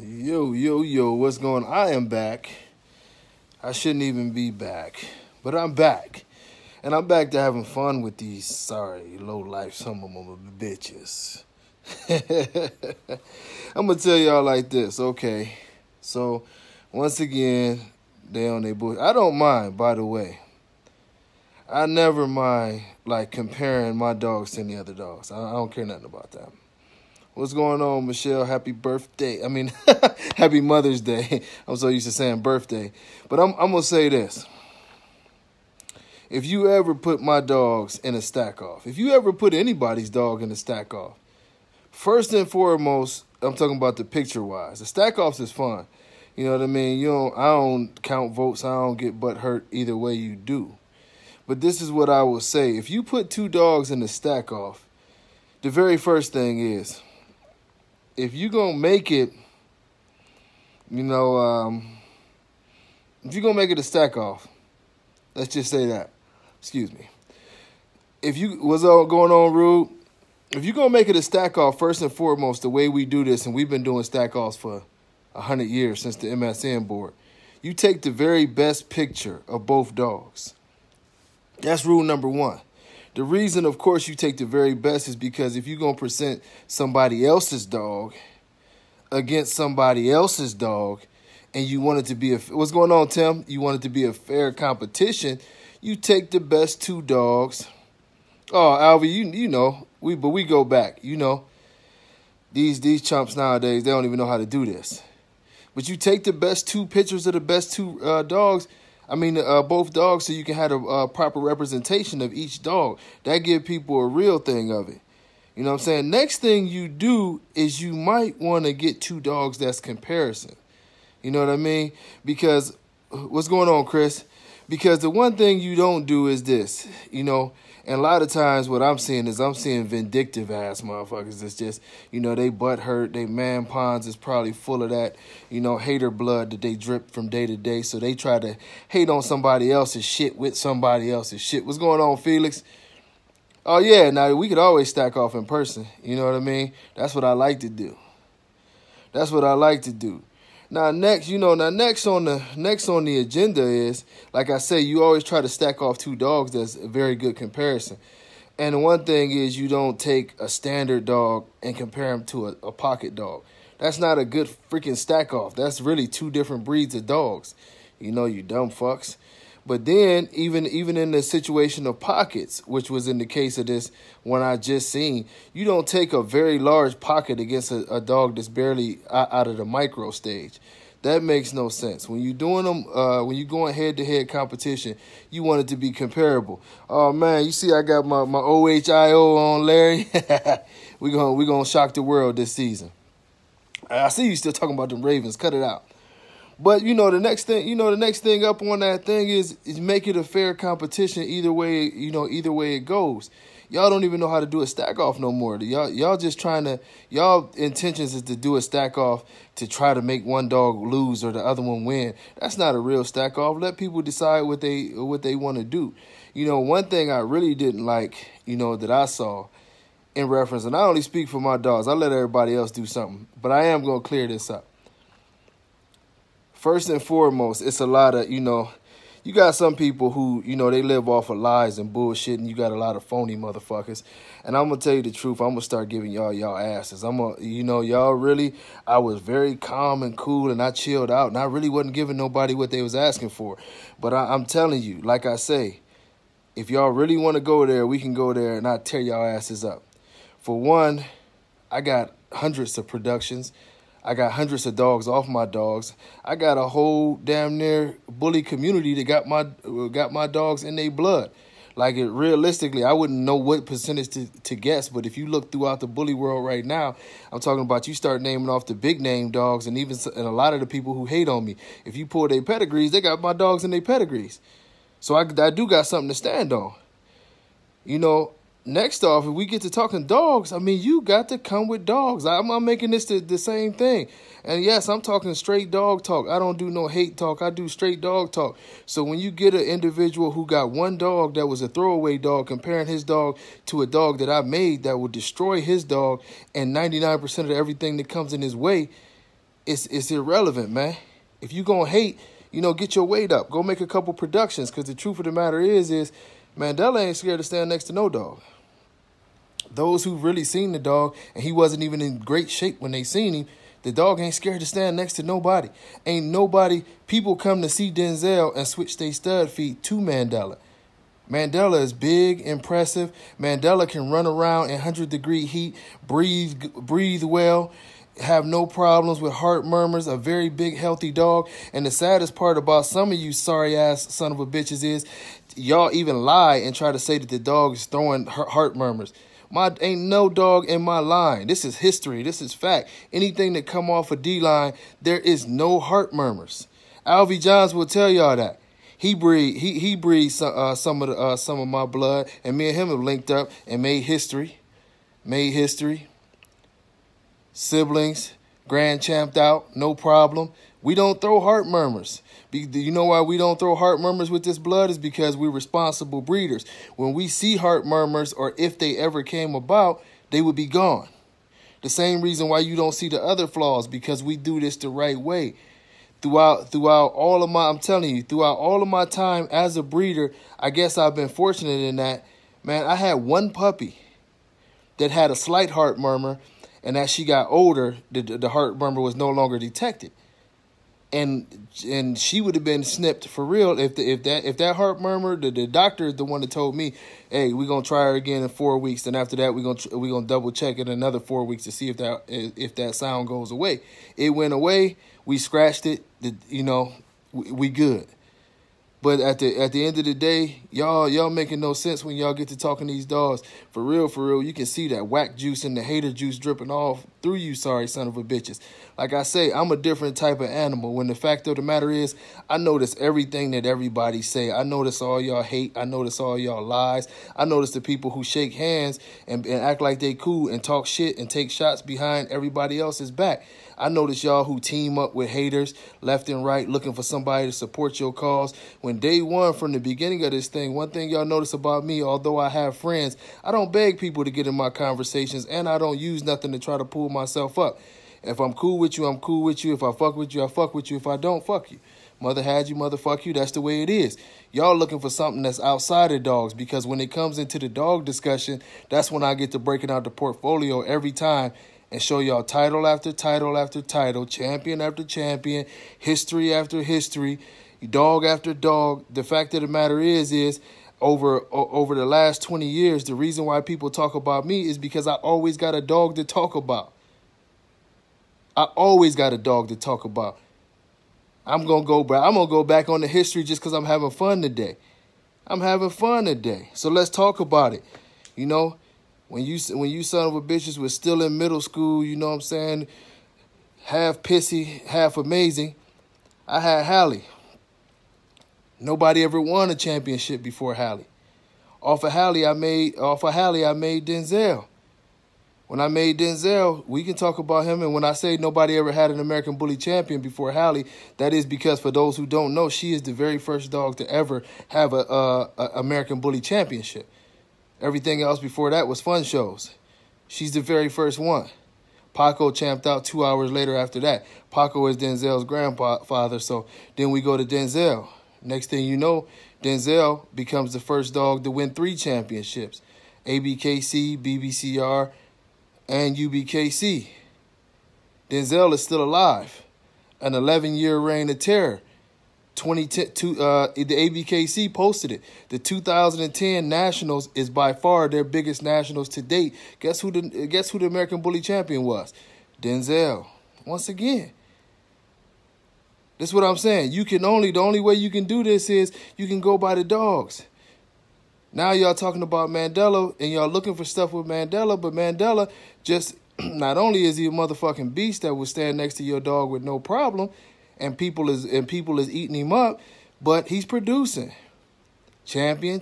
Yo, what's going on? I am back. I shouldn't even be back, but I'm back. And I'm back to having fun with these sorry, low-life some of them bitches. I'm going to tell y'all like this, okay? So, once again, they on their bullshit. I don't mind, by the way. I never mind, like, comparing my dogs to any other dogs. I don't care nothing about that. What's going on, Michelle? Happy birthday. Happy Mother's Day. I'm so used to saying birthday. But I'm going to say this. If you ever put my dogs in a stack off, if you ever put anybody's dog in a stack off, first and foremost, I'm talking about the picture-wise. The stack offs is fun. You know what I mean? I don't count votes. I don't get butt hurt either way you do. But this is what I will say. If you put two dogs in a stack off, the very first thing is, if you're going to make it, if you're going to make it a stack off, let's just say that. Excuse me. What's all going on, Rude? If you're going to make it a stack off, first and foremost, the way we do this, and we've been doing stack offs for 100 years since the MSN board, you take the very best picture of both dogs. That's rule number one. The reason, of course, you take the very best is because if you're going to present somebody else's dog against somebody else's dog and you want it to be what's going on, Tim? You want it to be a fair competition, you take the best two dogs. Oh, Alvy, you know, we go back. You know, these chumps nowadays, they don't even know how to do this. But you take the best two pictures of the best two dogs. Both dogs, so you can have a proper representation of each dog. That give people a real thing of it. You know what I'm saying? Next thing you do is you might want to get two dogs that's comparison. You know what I mean? Because, what's going on, Chris? Because the one thing you don't do is this, and a lot of times what I'm seeing vindictive ass motherfuckers. It's just, they butt hurt. They man ponds is probably full of that, hater blood that they drip from day to day. So they try to hate on somebody else's shit with somebody else's shit. What's going on, Felix? Oh, yeah. Now, we could always stack off in person. You know what I mean? That's what I like to do. Now, next on the agenda is, like I say, you always try to stack off two dogs. That's a very good comparison. And the one thing is you don't take a standard dog and compare him to a pocket dog. That's not a good freaking stack off. That's really two different breeds of dogs. You dumb fucks. But then, even in the situation of pockets, which was in the case of this one I just seen, you don't take a very large pocket against a dog that's barely out of the micro stage. That makes no sense. When you're doing them, when you're going head-to-head competition, you want it to be comparable. Oh, man, you see I got my OHIO on, Larry? We're gonna shock the world this season. I see you still talking about them Ravens. Cut it out. But, the next thing up on that thing is make it a fair competition either way it goes. Y'all don't even know how to do a stack off no more. Y'all just y'all intentions is to do a stack off to try to make one dog lose or the other one win. That's not a real stack off. Let people decide what they want to do. One thing I really didn't like, that I saw in reference, and I only speak for my dogs. I let everybody else do something, but I am going to clear this up. First and foremost, it's a lot of, you got some people who, they live off of lies and bullshit, and you got a lot of phony motherfuckers. And I'm going to tell you the truth. I'm going to start giving y'all asses. Y'all really, I was very calm and cool, and I chilled out, and I really wasn't giving nobody what they was asking for. But I'm telling you, like I say, if y'all really want to go there, we can go there, and I'll tear y'all asses up. For one, I got hundreds of productions. I got hundreds of dogs off my dogs. I got a whole damn near bully community that got my dogs in their blood. Like, realistically, I wouldn't know what percentage to guess, but if you look throughout the bully world right now, I'm talking about you start naming off the big name dogs and a lot of the people who hate on me. If you pull their pedigrees, they got my dogs in their pedigrees. So I do got something to stand on. Next off, if we get to talking dogs, you got to come with dogs. I'm making this the same thing. And yes, I'm talking straight dog talk. I don't do no hate talk. I do straight dog talk. So when you get an individual who got one dog that was a throwaway dog, comparing his dog to a dog that I made that would destroy his dog and 99% of everything that comes in his way, it's irrelevant, man. If you gonna hate, get your weight up. Go make a couple productions, because the truth of the matter is Mandela ain't scared to stand next to no dog. Those who've really seen the dog, and he wasn't even in great shape when they seen him, the dog ain't scared to stand next to nobody. Ain't nobody. People come to see Denzel and switch their stud feet to Mandela. Mandela is big, impressive. Mandela can run around in 100-degree heat, breathe well, have no problems with heart murmurs, a very big, healthy dog. And the saddest part about some of you sorry-ass son of a bitches is y'all even lie and try to say that the dog is throwing heart murmurs. Ain't no dog in my line. This is history. This is fact. Anything that come off a D-line, there is no heart murmurs. Alvy Johns will tell y'all that. He breathed some of my blood, and me and him have linked up and made history. Siblings, grand champed out, no problem. We don't throw heart murmurs. You know why we don't throw heart murmurs with this blood? Is because we're responsible breeders. When we see heart murmurs, or if they ever came about, they would be gone. The same reason why you don't see the other flaws, because we do this the right way. Throughout all of my time as a breeder, I guess I've been fortunate in that, man, I had one puppy that had a slight heart murmur, and as she got older, the heart murmur was no longer detected. And she would have been snipped for real if that heart murmur, the doctor is the one that told me, hey, we're gonna try her again in 4 weeks, and after that we're gonna double check it in another 4 weeks to see if that sound goes away. It went away. We scratched it. We good. But at the end of the day, y'all making no sense when y'all get to talking to these dogs. For real, you can see that whack juice and the hater juice dripping off through you, sorry son of a bitches. Like I say, I'm a different type of animal. When the fact of the matter is, I notice everything that everybody say. I notice all y'all hate. I notice all y'all lies. I notice the people who shake hands and act like they cool and talk shit and take shots behind everybody else's back. I notice y'all who team up with haters left and right looking for somebody to support your cause. When day one, from the beginning of this thing, one thing y'all notice about me, although I have friends, I don't beg people to get in my conversations, and I don't use nothing to try to pull myself up. If I'm cool with you, I'm cool with you. If I fuck with you, I fuck with you. If I don't, fuck you. Mother had you, motherfuck you. That's the way it is. Y'all looking for something that's outside of dogs, because when it comes into the dog discussion, that's when I get to breaking out the portfolio every time and show y'all title after title after title, champion after champion, history after history, dog after dog. The fact of the matter is over the last 20 years, the reason why people talk about me is because I always got a dog to talk about. I always got a dog to talk about. I'm gonna go back on the history just because I'm having fun today. So let's talk about it. When you son of a bitches was still in middle school, you know what I'm saying, half pissy, half amazing, I had Hallie. Nobody ever won a championship before Hallie. Off of Hallie, I made Denzel. When I made Denzel, we can talk about him. And when I say nobody ever had an American Bully champion before Hallie, that is because, for those who don't know, she is the very first dog to ever have a American Bully championship. Everything else before that was fun shows. She's the very first one. Paco champed out 2 hours later after that. Paco is Denzel's grandfather, so then we go to Denzel. Next thing you know, Denzel becomes the first dog to win 3 championships. ABKC, BBCR, and UBKC. Denzel is still alive. An 11-year reign of terror. The ABKC posted it. The 2010 Nationals is by far their biggest Nationals to date. Guess who the American Bully champion was? Denzel. Once again. This is what I'm saying. The only way you can do this is you can go by the dogs. Now y'all talking about Mandela and y'all looking for stuff with Mandela, but Mandela just, not only is he a motherfucking beast that will stand next to your dog with no problem, and people is eating him up, but he's producing. Champion.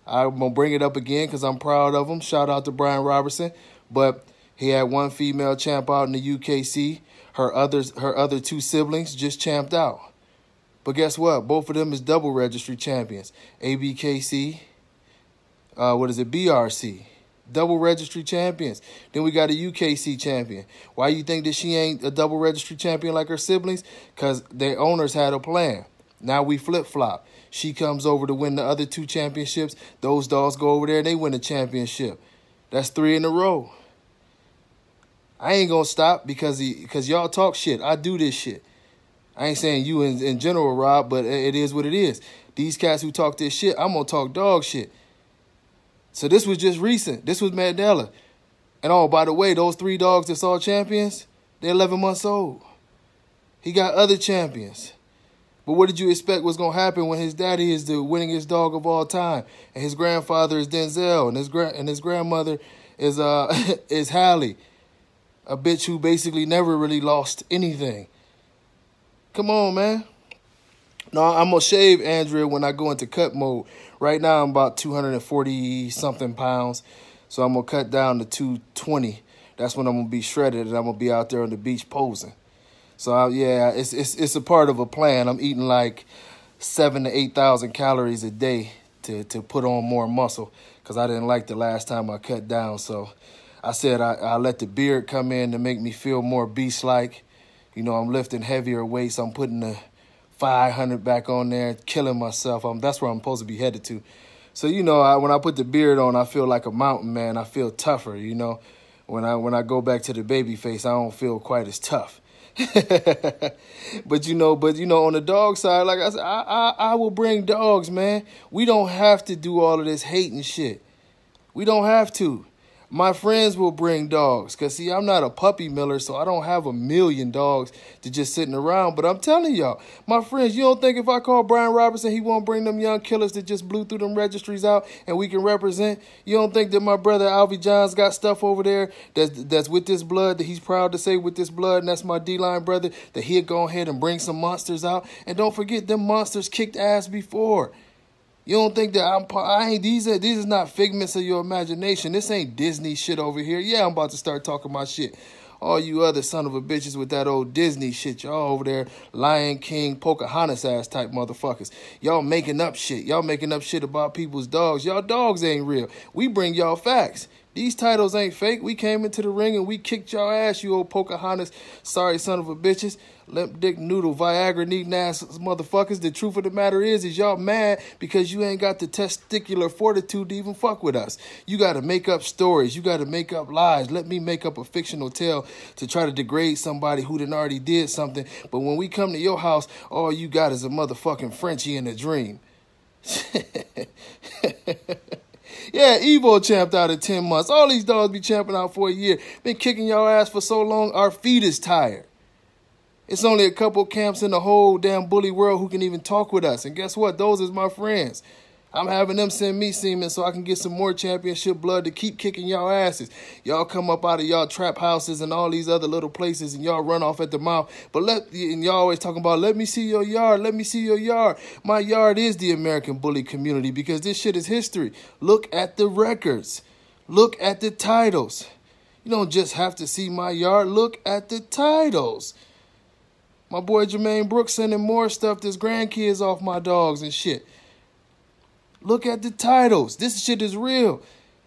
I'm gonna bring it up again because I'm proud of him. Shout out to Brian Robertson. But he had one female champ out in the UKC. Her other 2 siblings just champed out. But guess what? Both of them is double registry champions. ABKC, BRC. double registry champions. Then we got a UKC champion. Why you think that she ain't a double registry champion like her siblings? Because their owners had a plan. Now we flip-flop. She comes over to win the other 2 championships. Those dogs go over there and they win a championship. That's 3 in a row. I ain't going to stop because y'all talk shit. I do this shit. I ain't saying you in general, Rob, but it is what it is. These cats who talk this shit, I'm going to talk dog shit. So this was just recent. This was Mandela. And oh, by the way, those 3 dogs that's all champions, they're 11 months old. He got other champions. But what did you expect was going to happen when his daddy is the winningest dog of all time, and his grandfather is Denzel, and his grandmother is is Hallie, a bitch who basically never really lost anything. Come on, man. No, I'm going to shave Andrea when I go into cut mode. Right now, I'm about 240-something pounds, so I'm going to cut down to 220. That's when I'm going to be shredded, and I'm going to be out there on the beach posing. So, yeah, it's a part of a plan. I'm eating like 7,000 to 8,000 calories a day to put on more muscle because I didn't like the last time I cut down. So I said I let the beard come in to make me feel more beast-like. You know, I'm lifting heavier weights. I'm putting the 500 back on there, killing myself. That's where I'm supposed to be headed to. So, you know, when I put the beard on, I feel like a mountain man. I feel tougher, you know. When I go back to the baby face, I don't feel quite as tough. but you know, on the dog side, like I said, I will bring dogs, man. We don't have to do all of this hating shit. We don't have to. My friends will bring dogs. Because, see, I'm not a puppy miller, so I don't have 1 million dogs to just sitting around. But I'm telling y'all, my friends, you don't think if I call Brian Robertson, he won't bring them young killers that just blew through them registries out and we can represent? You don't think that my brother Alvy Johns got stuff over there that's with this blood, that he's proud to say with this blood, and that's my D-line brother, that he'll go ahead and bring some monsters out? And don't forget, them monsters kicked ass before. You don't think that these is not figments of your imagination. This ain't Disney shit over here. Yeah, I'm about to start talking my shit. All you other son of a bitches with that old Disney shit, y'all over there, Lion King, Pocahontas ass type motherfuckers. Y'all making up shit. Y'all making up shit about people's dogs. Y'all dogs ain't real. We bring y'all facts. These titles ain't fake. We came into the ring and we kicked y'all ass, you old Pocahontas, sorry son of a bitches. Limp dick noodle, Viagra needing ass motherfuckers. The truth of the matter is y'all mad because you ain't got the testicular fortitude to even fuck with us. You got to make up stories. You got to make up lies. Let me make up a fictional tale to try to degrade somebody who done already did something. But when we come to your house, all you got is a motherfucking Frenchie in a dream. Yeah, Evo champed out at 10 months. All these dogs be champing out for a year. Been kicking y'all ass for so long, our feet is tired. It's only a couple camps in the whole damn bully world who can even talk with us. And guess what? Those is my friends. I'm having them send me semen so I can get some more championship blood to keep kicking y'all asses. Y'all come up out of y'all trap houses and all these other little places and y'all run off at the mouth. And y'all always talking about, let me see your yard, let me see your yard. My yard is the American bully community because this shit is history. Look at the records. Look at the titles. You don't just have to see my yard. Look at the titles. My boy Jermaine Brooks sending more stuff to his grandkids off my dogs and shit. Look at the titles. This shit is real.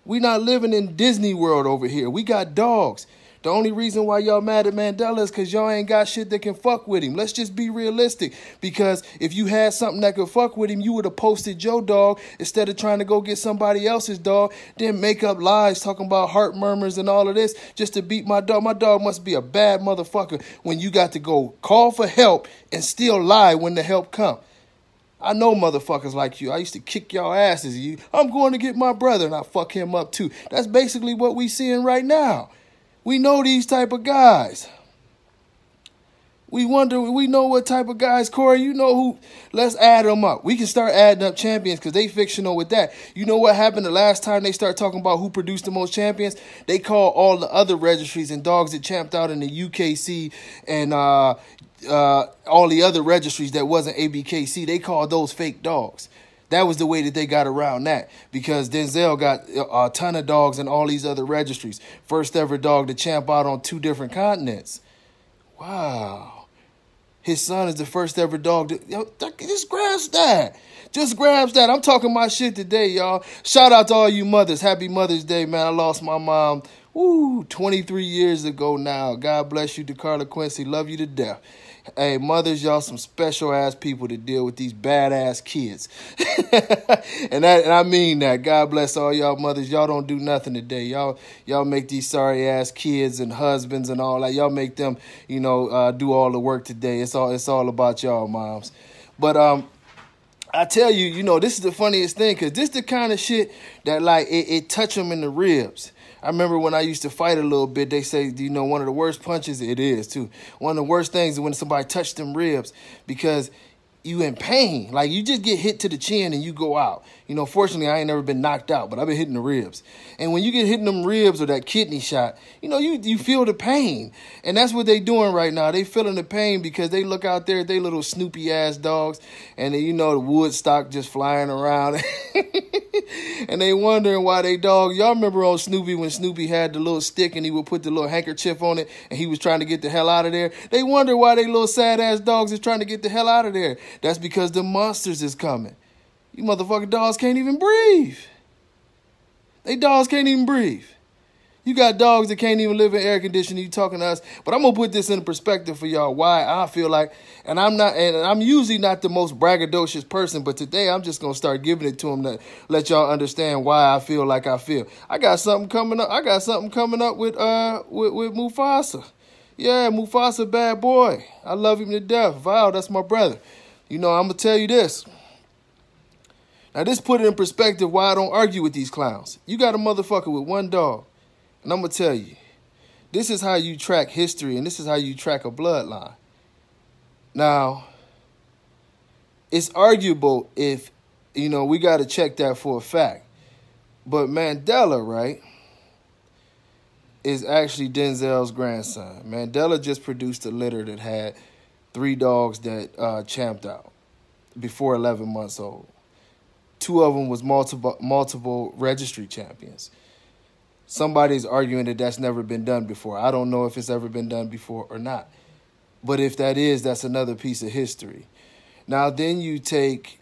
We not living in Disney World over here. We got dogs. The only reason why y'all mad at Mandela is because y'all ain't got shit that can fuck with him. Let's just be realistic. Because if you had something that could fuck with him, you would have posted your dog instead of trying to go get somebody else's dog, then make up lies talking about heart murmurs and all of this just to beat my dog. My dog must be a bad motherfucker when you got to go call for help and still lie when the help come. I know motherfuckers like you. I used to kick y'all asses. I'm going to get my brother and I fuck him up too. That's basically what we seeing right now. We know these type of guys. We know what type of guys, Corey, you know who, let's add them up. We can start adding up champions because they fictional with that. You know what happened the last time they start talking about who produced the most champions? They call all the other registries and dogs that champed out in the UKC and all the other registries that wasn't ABKC, they call those fake dogs. That was the way that they got around that because Denzel got a ton of dogs in all these other registries. First ever dog to champ out on 2 different continents. Wow. His son is the first ever dog. Just grasp that. Just grabs that. I'm talking my shit today, y'all. Shout out to all you mothers. Happy Mother's Day, man. I lost my mom, 23 years ago now. God bless you, DeCarla Quincy. Love you to death. Hey, mothers, y'all some special-ass people to deal with these badass kids. and I mean that. God bless all y'all mothers. Y'all don't do nothing today. Y'all make these sorry-ass kids and husbands and all that. Y'all make them, do all the work today. It's all about y'all, moms. But I tell you, this is the funniest thing, because this the kind of shit that, like, it touch them in the ribs. I remember when I used to fight a little bit, they say, one of the worst punches, it is too. One of the worst things is when somebody touched them ribs, because you in pain. Like, you just get hit to the chin and you go out. Fortunately, I ain't never been knocked out, but I've been hitting the ribs. And when you get hit in them ribs or that kidney shot, you feel the pain. And that's what they doing right now. They feeling the pain because they look out there, they little Snoopy-ass dogs, and then, the wood stock just flying around. And they wondering why they dog. Y'all remember on Snoopy when Snoopy had the little stick and he would put the little handkerchief on it and he was trying to get the hell out of there? They wonder why they little sad-ass dogs is trying to get the hell out of there. That's because the monsters is coming. You motherfucking dogs can't even breathe. They dogs can't even breathe. You got dogs that can't even live in air conditioning. You talking to us. But I'm going to put this in perspective for y'all, why I feel like, and I'm usually not the most braggadocious person, but today I'm just going to start giving it to them to let y'all understand why I feel like I feel. I got something coming up with Mufasa. Yeah, Mufasa, bad boy. I love him to death. Val, that's my brother. I'm going to tell you this. Now, this put it in perspective why I don't argue with these clowns. You got a motherfucker with one dog. And I'm going to tell you, this is how you track history, and this is how you track a bloodline. Now, it's arguable if, we got to check that for a fact. But Mandela, right, is actually Denzel's grandson. Mandela just produced a litter that had 3 dogs that champed out before 11 months old. 2 of them was multiple registry champions. Somebody's arguing that that's never been done before. I don't know if it's ever been done before or not. But if that is, that's another piece of history. Now, then you take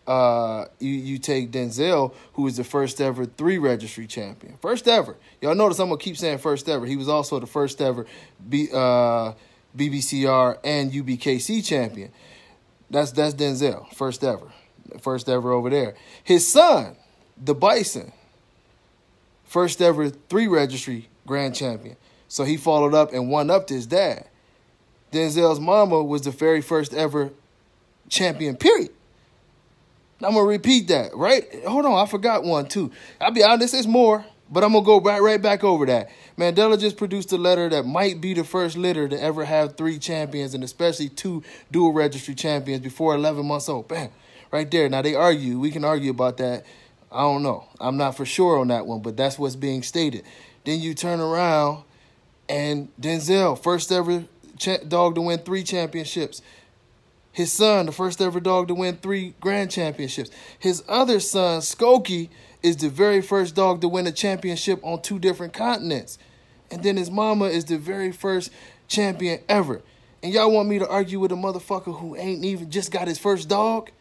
you take Denzel, who is the first ever 3 registry champion. First ever. Y'all notice I'm going to keep saying first ever. He was also the first ever BBCR and UBKC champion. That's Denzel, first ever. First ever over there. His son, the Bison, first ever 3 registry grand champion. So he followed up and one-upped his dad. Denzel's mama was the very first ever champion, period. Now, I'm going to repeat that, right? Hold on, I forgot one, too. I'll be honest, it's more, but I'm going to go right back over that. Mandela just produced a litter that might be the first litter to ever have 3 champions, and especially 2 dual registry champions before 11 months old. Bam, right there. Now, they argue. We can argue about that. I don't know. I'm not for sure on that one, but that's what's being stated. Then you turn around and Denzel, first ever dog to win 3 championships. His son, the first ever dog to win 3 grand championships. His other son, Skokie, is the very first dog to win a championship on 2 different continents. And then his mama is the very first champion ever. And y'all want me to argue with a motherfucker who ain't even just got his first dog?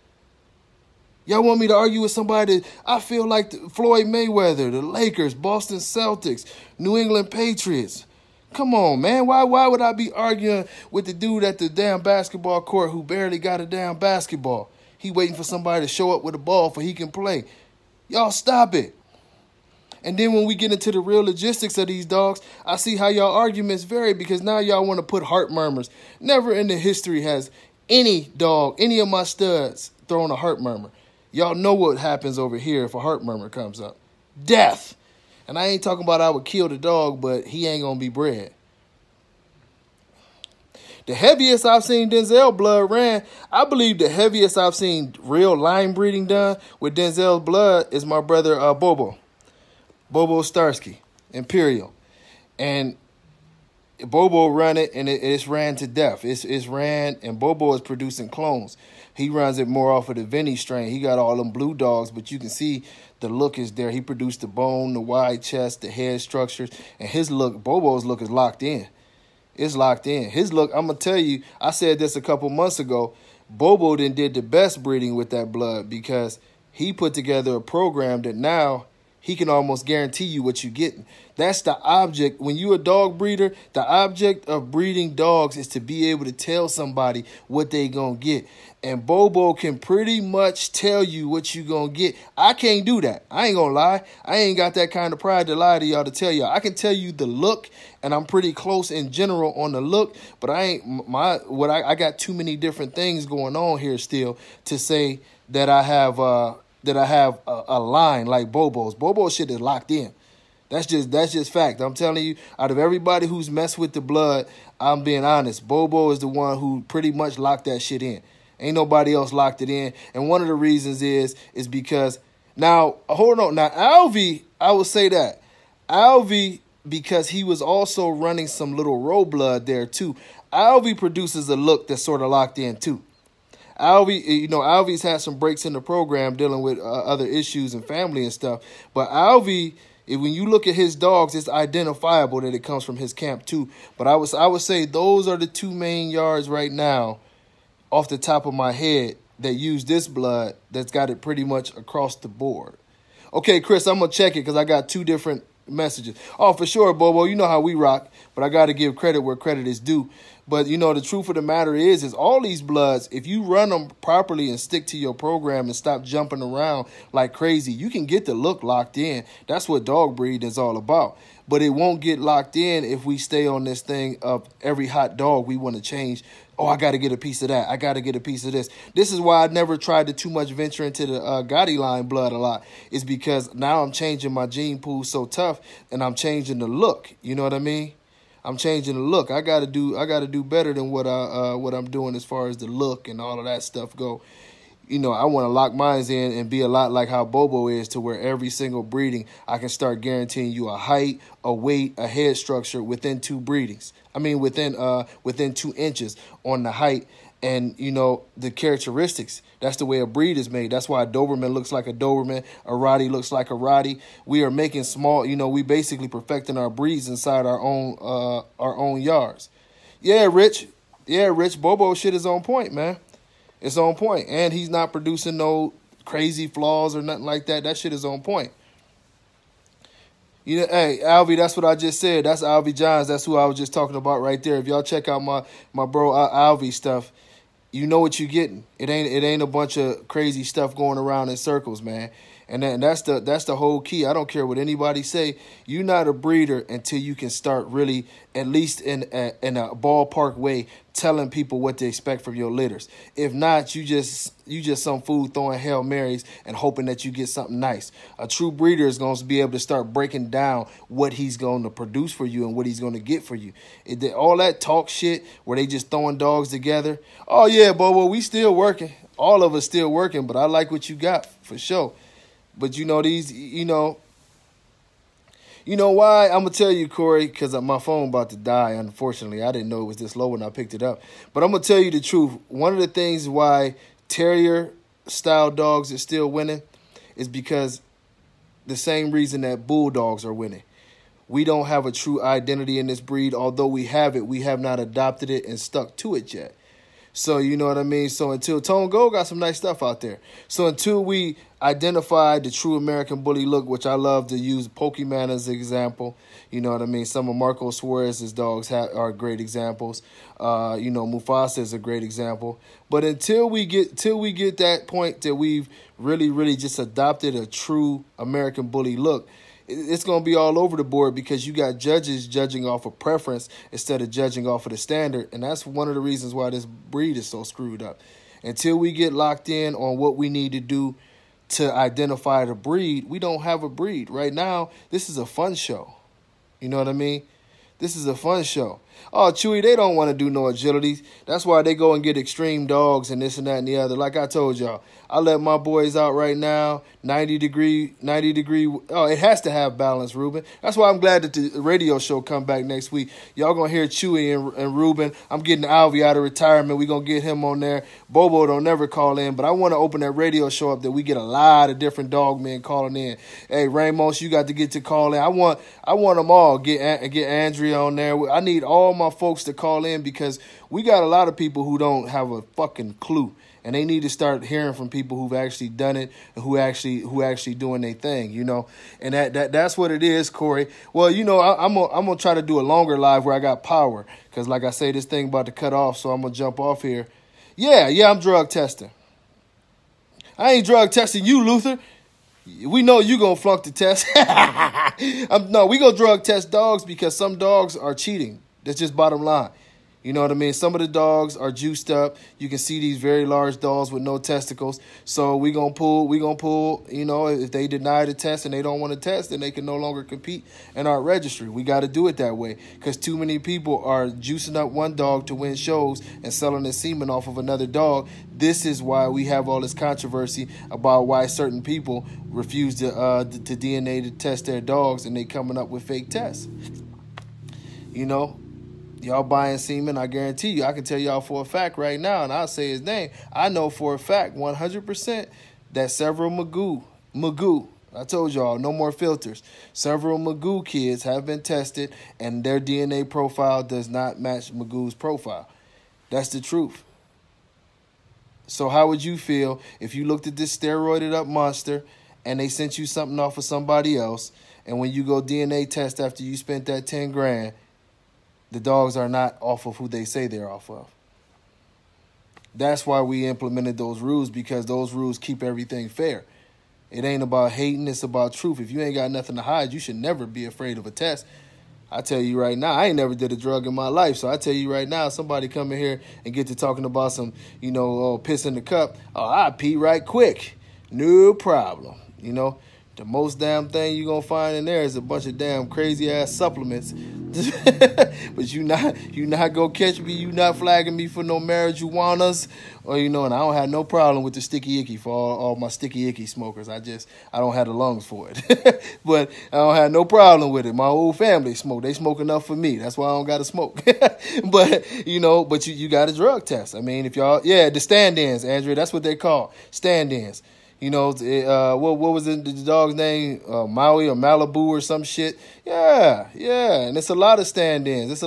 Y'all want me to argue with somebody that I feel like Floyd Mayweather, the Lakers, Boston Celtics, New England Patriots. Come on, man. Why would I be arguing with the dude at the damn basketball court who barely got a damn basketball? He waiting for somebody to show up with a ball for he can play. Y'all stop it. And then when we get into the real logistics of these dogs, I see how y'all arguments vary because now y'all want to put heart murmurs. Never in the history has any dog, any of my studs, thrown a heart murmur. Y'all know what happens over here if a heart murmur comes up. Death. And I ain't talking about I would kill the dog, but he ain't going to be bred. The heaviest I've seen Denzel blood ran, I believe the heaviest I've seen real line breeding done with Denzel's blood is my brother Bobo Starsky, Imperial. And Bobo run it, and it's ran to death. It's ran, and Bobo is producing clones. He runs it more off of the Vinny strain. He got all them blue dogs, but you can see the look is there. He produced the bone, the wide chest, the head structures, and his look, Bobo's look is locked in. It's locked in. His look, I'm going to tell you, I said this a couple months ago. Bobo then did the best breeding with that blood because he put together a program that now he can almost guarantee you what you're getting. That's the object. When you're a dog breeder, the object of breeding dogs is to be able to tell somebody what they going to get. And Bobo can pretty much tell you what you're going to get. I can't do that. I ain't going to lie. I ain't got that kind of pride to lie to y'all to tell y'all. I can tell you the look, and I'm pretty close in general on the look, but I got too many different things going on here still to say that I have a line like Bobo's. Bobo's shit is locked in. That's just fact. I'm telling you, out of everybody who's messed with the blood, I'm being honest. Bobo is the one who pretty much locked that shit in. Ain't nobody else locked it in. And one of the reasons is because now, hold on. Now, Alvy, I will say that. Alvy, because he was also running some little roe blood there too. Alvy produces a look that's sort of locked in too. Alvy's had some breaks in the program dealing with other issues and family and stuff. But Alvy, when you look at his dogs, it's identifiable that it comes from his camp too. But I would say those are the two main yards right now off the top of my head that use this blood that's got it pretty much across the board. Okay, Chris, I'm going to check it because I got two different messages. Oh, for sure, Bobo, you know how we rock, but I got to give credit where credit is due. But, the truth of the matter is all these bloods, if you run them properly and stick to your program and stop jumping around like crazy, you can get the look locked in. That's what dog breeding is all about. But it won't get locked in if we stay on this thing of every hot dog we want to change. Oh, I got to get a piece of that. I got to get a piece of this. This is why I never tried to too much venture into the Gotti line blood a lot. Is because now I'm changing my gene pool so tough, and I'm changing the look. You know what I mean? I'm changing the look. I gotta do better than what I'm doing as far as the look and all of that stuff go. I want to lock mine in and be a lot like how Bobo is, to where every single breeding I can start guaranteeing you a height, a weight, a head structure within two breedings. I mean within 2 inches on the height and the characteristics. That's the way a breed is made. That's why a Doberman looks like a Doberman, a Rottie looks like a Rottie. We are making small, we basically perfecting our breeds inside our own yards. Yeah, Rich, Bobo shit is on point, man. It's on point. And he's not producing no crazy flaws or nothing like that. That shit is on point. Hey, Alvy, that's what I just said. That's Alvy Johns. That's who I was just talking about right there. If y'all check out my bro Alvy stuff, you know what you're getting. It ain't a bunch of crazy stuff going around in circles, man. And that's the whole key. I don't care what anybody say. You're not a breeder until you can start really, at least in a ballpark way, telling people what to expect from your litters. If not, you just some fool throwing Hail Marys and hoping that you get something nice. A true breeder is going to be able to start breaking down what he's going to produce for you and what he's going to get for you. All that talk shit where they just throwing dogs together. Oh, yeah, Bobo, we still working. All of us still working, but I like what you got for sure. But why? I'm going to tell you, Corey, because my phone about to die, unfortunately. I didn't know it was this low when I picked it up. But I'm going to tell you the truth. One of the things why terrier-style dogs are still winning is because the same reason that bulldogs are winning. We don't have a true identity in this breed. Although we have it, we have not adopted it and stuck to it yet. So, you know what I mean? So until Tone Go got some nice stuff out there. So until we identify the true American Bully look, which I love to use Pokemon as an example. You know what I mean? Some of Marco Suarez's dogs are great examples. Mufasa is a great example. But until we get that point that we've really, really just adopted a true American Bully look, it's going to be all over the board because you got judges judging off of preference instead of judging off of the standard. And that's one of the reasons why this breed is so screwed up. Until we get locked in on what we need to do to identify the breed, we don't have a breed. Right now, this is a fun show. You know what I mean? This is a fun show. Oh, Chewy, they don't want to do no agilities. That's why they go and get extreme dogs and this and that and the other. Like I told y'all, I let my boys out right now, 90 degree. Oh, it has to have balance, Ruben. That's why I'm glad that the radio show come back next week. Y'all going to hear Chewy and Ruben. I'm getting Alvy out of retirement. We going to get him on there. Bobo don't never call in, but I want to open that radio show up that we get a lot of different dog men calling in. Hey, Ramos, you got to get to call in. I want them all. Get Andrea Andrea on there. I need all my folks to call in because we got a lot of people who don't have a fucking clue. And they need to start hearing from people who've actually done it and who actually doing their thing, you know. And that's what it is, Corey. Well, you know, I'm gonna try to do a longer live where I got power. Because like I say, this thing about to cut off, so I'm going to jump off here. Yeah, I'm drug testing. I ain't drug testing you, Luther. We know you going to flunk the test. No, we going to drug test dogs because some dogs are cheating. That's just bottom line. You know what I mean? Some of the dogs are juiced up. You can see these very large dogs with no testicles. So we gonna pull, you know, if they deny the test and they don't want to test, then they can no longer compete in our registry. We got to do it that way because too many people are juicing up one dog to win shows and selling the semen off of another dog. This is why we have all this controversy about why certain people refuse to DNA to test their dogs and they coming up with fake tests. You know? Y'all buying semen, I guarantee you. I can tell y'all for a fact right now, and I'll say his name. I know for a fact, 100%, that several Magoo, I told y'all, no more filters. Several Magoo kids have been tested, and their DNA profile does not match Magoo's profile. That's the truth. So how would you feel if you looked at this steroided up monster, and they sent you something off of somebody else, and when you go DNA test after you spent that 10 grand, the dogs are not off of who they say they're off of. That's why we implemented those rules, because those rules keep everything fair. It ain't about hating, it's about truth. If you ain't got nothing to hide, you should never be afraid of a test. I tell you right now, I ain't never did a drug in my life, so I tell you right now, somebody come in here and get to talking about some, you know, piss in the cup, I pee right quick. No problem, you know. The most damn thing you gonna find in there is a bunch of damn crazy ass supplements. But you not gonna catch me. You not flagging me for no marijuanas, or you know. And I don't have no problem with the sticky icky for all my sticky icky smokers. I don't have the lungs for it. But I don't have no problem with it. My whole family smoke. They smoke enough for me. That's why I don't gotta smoke. But you know, you got a drug test. I mean, if y'all, the stand-ins, Andrea, that's what they call stand-ins. You know, what was the dog's name? Maui or Malibu or some shit. Yeah. And it's a lot of stand-ins.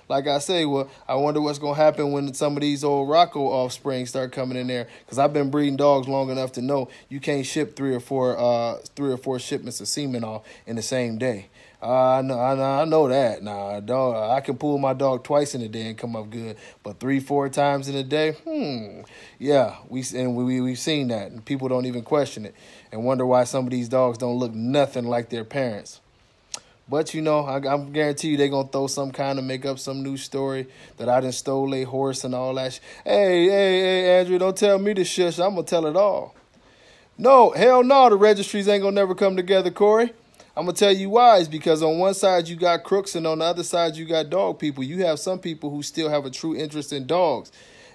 Like I say, well, I wonder what's going to happen when some of these old Rocco offspring start coming in there. Because I've been breeding dogs long enough to know you can't ship three or four shipments of semen off in the same day. I know that. Nah, dog. I can pull my dog twice in a day and come up good, but 3-4 times in a day, yeah. We've seen that, and people don't even question it and wonder why some of these dogs don't look nothing like their parents. But you know, I'm guarantee you they're gonna throw some kind of make up some new story that I done stole a horse and all that. Hey, Andrew, don't tell me to shush. I'm gonna tell it all. No, hell no, the registries ain't gonna never come together, Corey. I'm going to tell you why. It's because on one side you got crooks and on the other side you got dog people. You have some people who still have a true interest in dogs.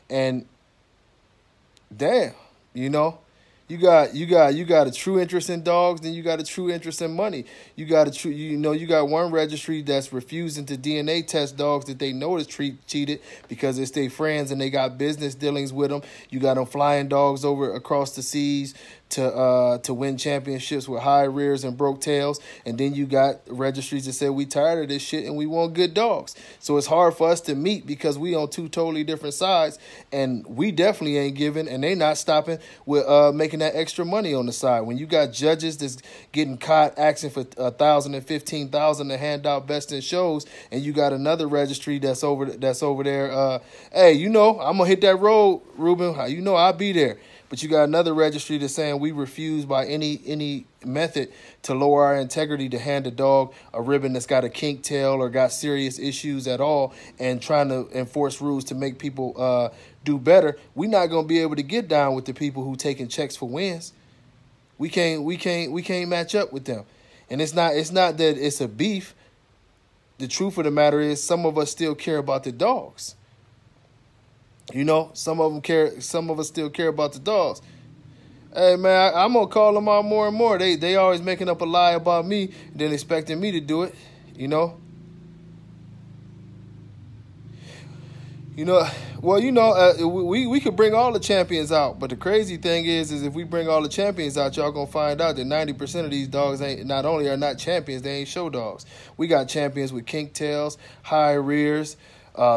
And damn, you know, you got a true interest in dogs, then you got a true interest in money. You got one registry that's refusing to DNA test dogs that they know is cheated because it's their friends and they got business dealings with them. You got them flying dogs over across the seas to win championships with high rears and broke tails, and then you got registries that say we tired of this shit and we want good dogs. So it's hard for us to meet because we on two totally different sides, and we definitely ain't giving, and they not stopping with making that extra money on the side. When you got judges that's getting caught asking for $1,000 and $15,000 to hand out best in shows, and you got another registry that's over there. Hey, you know I'm gonna hit that road, Ruben. You know I'll be there. But you got another registry that's saying we refuse by any method to lower our integrity to hand a dog a ribbon that's got a kink tail or got serious issues at all, and trying to enforce rules to make people do better. We're not gonna be able to get down with the people who taking checks for wins. We can't match up with them. And it's not that it's a beef. The truth of the matter is some of us still care about the dogs. You know, some of us still care about the dogs. Hey, man, I'm going to call them out more and more. They always making up a lie about me, then expecting me to do it, you know. You know, Well, we could bring all the champions out, but the crazy thing is if we bring all the champions out, y'all gonna find out that 90% of these dogs ain't not only are not champions, they ain't show dogs. We got champions with kink tails, high rears,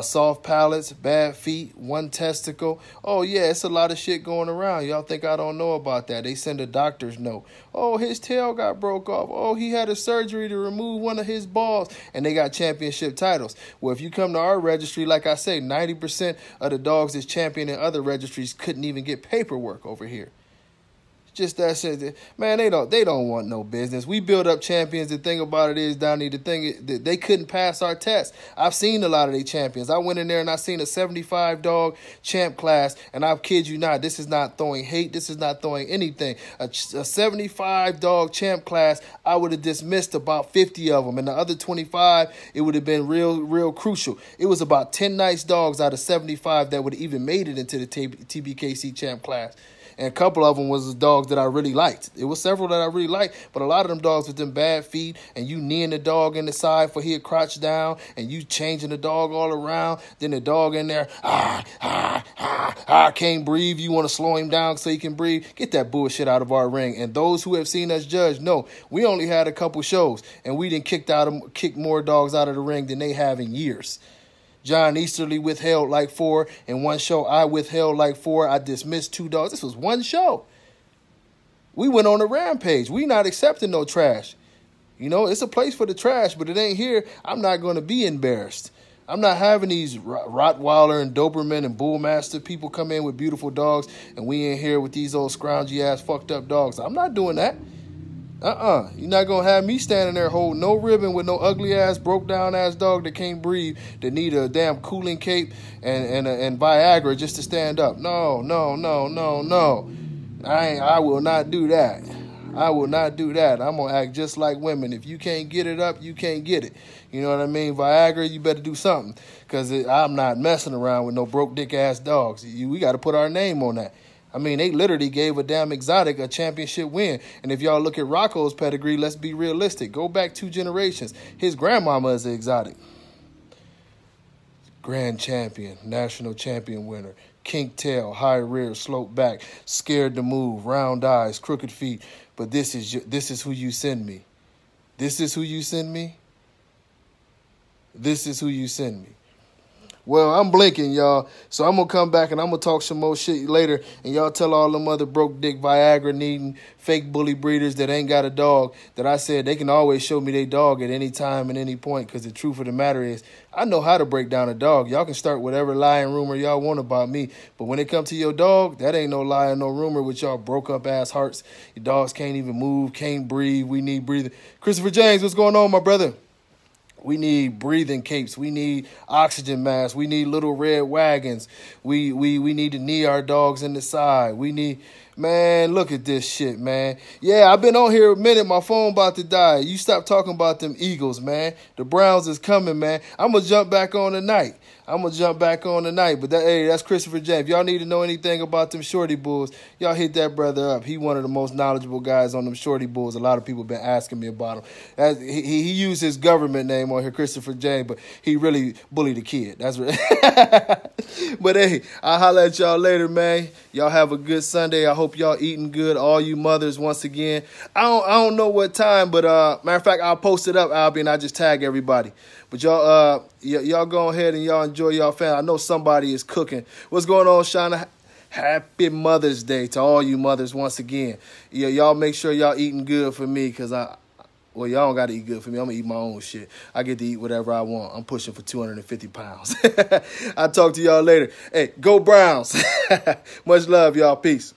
soft palates, bad feet, one testicle. Oh, yeah, it's a lot of shit going around. Y'all think I don't know about that. They send a doctor's note. Oh, his tail got broke off. Oh, he had a surgery to remove one of his balls. And they got championship titles. Well, if you come to our registry, like I say, 90% of the dogs that's champion in other registries couldn't even get paperwork over here. Just that shit, man. They don't want no business. We build up champions. The thing about it is, Donnie, the thing is, they couldn't pass our test. I've seen a lot of their champions. I went in there and I seen a 75 dog champ class, and I kid you not, this is not throwing hate. This is not throwing anything. A 75 dog champ class, I would have dismissed about 50 of them, and the other 25, it would have been real crucial. It was about 10 nice dogs out of 75 that would have even made it into the TBKC champ class. And a couple of them was dogs that I really liked. It was several that I really liked, but a lot of them dogs with them bad feet, and you kneeing the dog in the side for he'd crouch down, and you changing the dog all around. Then the dog in there, can't breathe. You want to slow him down so he can breathe. Get that bullshit out of our ring. And those who have seen us judge know we only had a couple shows, and we didn't kick more dogs out of the ring than they have in years. John Easterly withheld like 4. In one show, I withheld like 4. I dismissed 2 dogs. This was one show. We went on a rampage. We not accepting no trash. It's a place for the trash, but it ain't here. I'm not going to be embarrassed. I'm not having these Rottweiler and Doberman and Bullmaster people come in with beautiful dogs, and we in here with these old scroungy-ass fucked up dogs. I'm not doing that. You're not going to have me standing there holding no ribbon with no ugly-ass, broke-down-ass dog that can't breathe, that need a damn cooling cape and Viagra just to stand up. No. I will not do that. I will not do that. I'm going to act just like women. If you can't get it up, you can't get it. You know what I mean? Viagra, you better do something, because I'm not messing around with no broke-dick-ass dogs. We got to put our name on that. I mean, they literally gave a damn exotic a championship win. And if y'all look at Rocco's pedigree, let's be realistic. Go back 2 generations. His grandmama is an exotic. Grand champion, national champion winner, kink tail, high rear, slope back, scared to move, round eyes, crooked feet. But this is who you send me. This is who you send me. This is who you send me. Well, I'm blinking, y'all, so I'm going to come back and I'm going to talk some more shit later, and y'all tell all them other broke-dick, Viagra-needing, fake bully breeders that ain't got a dog that I said they can always show me their dog at any time and any point, because the truth of the matter is I know how to break down a dog. Y'all can start whatever lie and rumor y'all want about me, but when it comes to your dog, that ain't no lie and no rumor with y'all broke-up-ass hearts. Your dogs can't even move, can't breathe. We need breathing. Christopher James, what's going on, my brother? We need breathing capes. We need oxygen masks. We need little red wagons. We need to knee our dogs in the side. We need, man, look at this shit, man. Yeah, I've been on here a minute. My phone about to die. You stop talking about them Eagles, man. The Browns is coming, man. I'm going to jump back on tonight. But that's Christopher James. If y'all need to know anything about them Shorty Bulls, y'all hit that brother up. He one of the most knowledgeable guys on them Shorty Bulls. A lot of people been asking me about him. He used his government name on here, Christopher James, but he really bullied a kid. That's right. But hey, I'll holler at y'all later, man. Y'all have a good Sunday. I hope y'all eating good. All you mothers, once again. I don't know what time, but matter of fact, I'll post it up, Albie, and I just tag everybody. But y'all go ahead and y'all enjoy y'all family. I know somebody is cooking. What's going on, Shauna? Happy Mother's Day to all you mothers once again. Y'all make sure y'all eating good for me, because y'all don't got to eat good for me. I'm going to eat my own shit. I get to eat whatever I want. I'm pushing for 250 pounds. I'll talk to y'all later. Hey, go Browns. Much love, y'all. Peace.